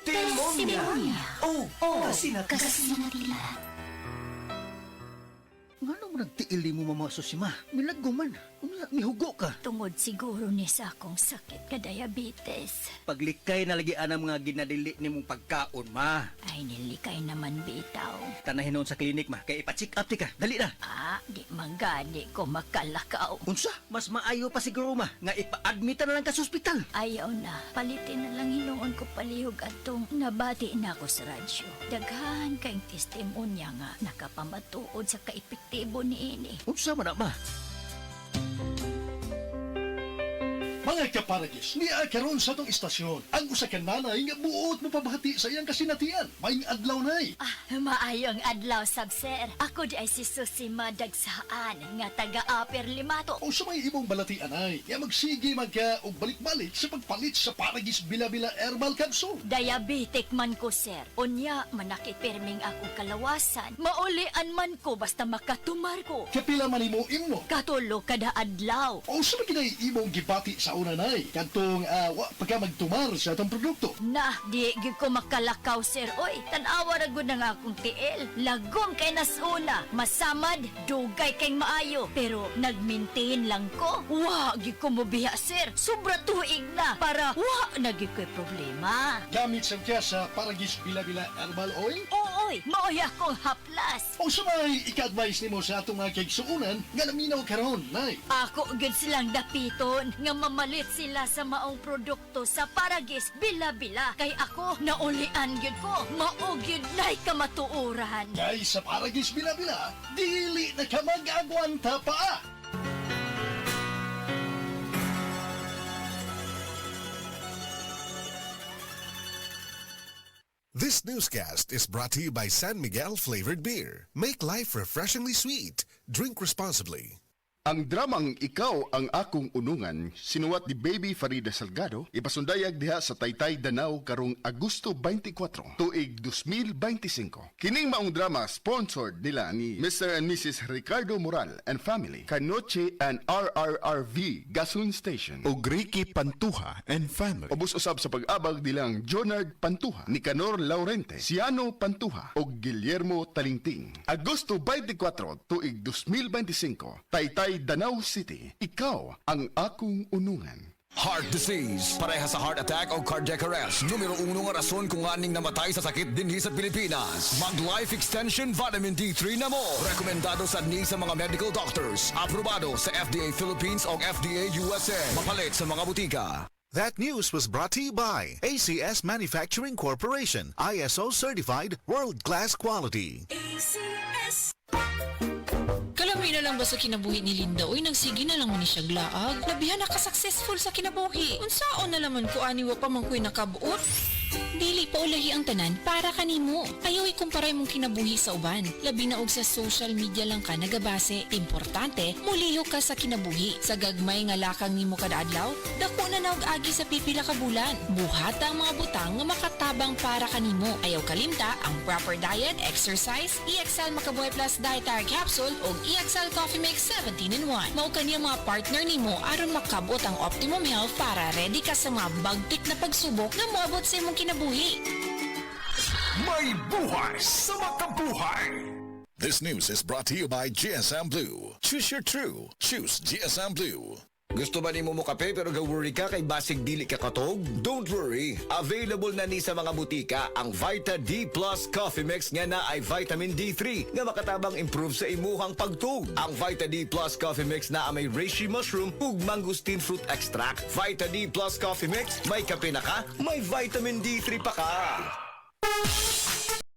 Testimonya. Oh, kasi na. Kasinatila. Ngano mo nagtiili mo mamaso si ma? Milagguman. Mihugo ka. Tungod siguro ni sa akong sakit ka diabetes. Paglikay na lagi ang mga ginadili ni mong pagkaon, ma. Ay nilikay naman bitaw. Tanahin noon sa klinik, ma. Kaya ipa-check up ti ka. Dali na. Di manggani ko makalakaw. Unsa? Mas maayo pa siguro, ma. Nga ipa-admita na lang ka sa ospital. Ayaw na. Palitin na lang hinuon ko palihog atong nabati na ako sa radyo. Daghan kayong testimonya nga nakapamatuod sa kaepektibo ni ini. Unsa man na, ma? Mga kaparagis, niya karon sa tong istasyon. Ang usa ka nanay nga buot mo pabahati sa iyang kasinatian. May adlaw nay. Maayong adlaw sab sir. Ako di ay si Susi Madagsaan nga taga-Upper Limato. O sa may imong balatian ay, nga magsige magka o balik-balik sa pagpalit sa Paragis Bila-Bila Herbal Capsule. Diabetic man ko sir. Unya manakit perming akong kalawasan. Maulian man ko basta makatumar ko. Kapila man imo imno. Katulo kada adlaw. O sa may kinay imong gibati sa una nay, kantong wa pagka magtumar sa atong produkto. Nah, di gyud ko makalakaw sir. Oy, tan-awa ra gud na nga akong tiil. Lagom kay nasuna, masamad, dugay kay maayo. Pero nag-maintain lang ko. Wa gyud ko mobiya sir. Sobra tuig na para wa na gyud ko'y problema. Gamit sa kya sa Paragis Bila-Bila Herbal Oil. Ooy, maoy akong haplas. O sa may ika-advise nimo sa atong mga kaigsuunan nga naminaw karon nay. Ako gyud silang dapiton nga mamalit sila sa maong produkto sa Paragis Bila-Bila. Kay ako naulian gyud ko. Mao gyud nay kamatuoran. Kay sa Paragis Bila-Bila, dili na ka mag-agwanta pa. This newscast is brought to you by San Miguel Flavored Beer. Make life refreshingly sweet. Drink responsibly. Ang dramang Ikaw ang Akong Unungan, sinuwat ni Baby Farida Salgado, ipasundayag diha sa Taytay, Danau karong Agosto 24, tuig 2025. Kining maong drama sponsored nila ni Mr. and Mrs. Ricardo Moral and family, Kanoche and RRRV Gasoline Station, O Ricky Pantuha and family. ubos usab sa pag-abag nilang Jonard Pantuha, Nicanor Laurente, Ciano Pantuha o Guillermo Talingting. Agosto 24, tuig 2025, Taytay, Danau City. Ikaw ang akong unungan. Heart disease, pareha sa heart attack o cardiac arrest. Numero 1 nga rason kung aning namatay sa sakit dinhi sa Pilipinas. Mag Life Extension Vitamin D3 na mo. Rekomendado sa sa mga medical doctors. Aprobado sa FDA Philippines o FDA USA. Mapalit sa mga butika. That news was brought to you by ACS Manufacturing Corporation. ISO certified world-class quality. Kalami na lang ba sa kinabuhi ni Linda? Uy, nagsige na lang mo ni siya glaag. Labihan na ka-successful sa kinabuhi. Unsaon na laman ko aniwa pa man ko'y nakabuot? Dili pa ulahi ang tanan para kanimo. Ayaw ikumparay mong kinabuhi sa uban. Labi na og sa social media lang ka nagabase. Importante, muliho ka sa kinabuhi. Sa gagmay nga lakang nimo kada adlaw, dako na naog agi sa pipila ka bulan. Buhat ang mga butang nga makatabang para kanimo. Ayaw kalimta ang proper diet, exercise, EXL Makabuhay Plus Dietary Capsule o EXL Coffee Mix 17-in-1. Mao kaniya mga partner nimo aron makabot ang optimum health para ready ka sa mga bagtik na pagsubok na moabot sa imong kinabuhi. May buhay sa makabuhay. This news is brought to you by GSM Blue. Choose your true. Choose GSM Blue. Gusto ba nimo mo kape pero ga-worry ka kay basig dili ka katog? Don't worry. Available na ni sa mga butika ang Vita D Plus Coffee Mix nga na ay vitamin D3 nga makatabang improve sa imuhang pagtug. Ang Vita D Plus Coffee Mix na may reishi mushroom ug mangosteen fruit extract. Vita D Plus Coffee Mix, may kape na ka, may vitamin D3 pa ka.